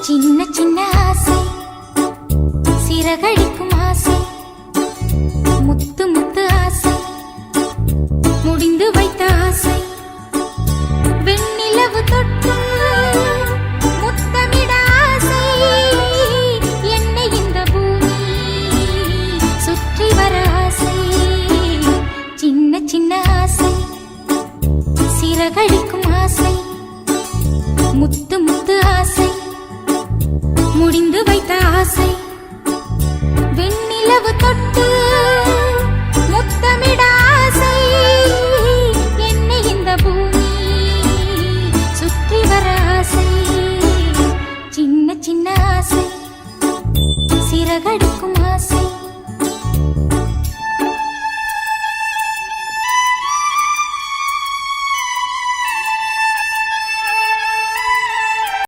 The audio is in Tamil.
சின்ன சின்ன ஆசை, சிறகடிக்கும் ஆசை, முத்து முத்து ஆசை, முடிந்து வைத்த ஆசை, வெண்ணிலவு தொட்டு முத்தமிட ஆசை, என்னை இந்த பூமி சுற்றி வர ஆசை. சின்ன சின்ன ஆசை, சிறகடிக்கும் ஆசை, முத்து முத்து ஆசை, முடிந்து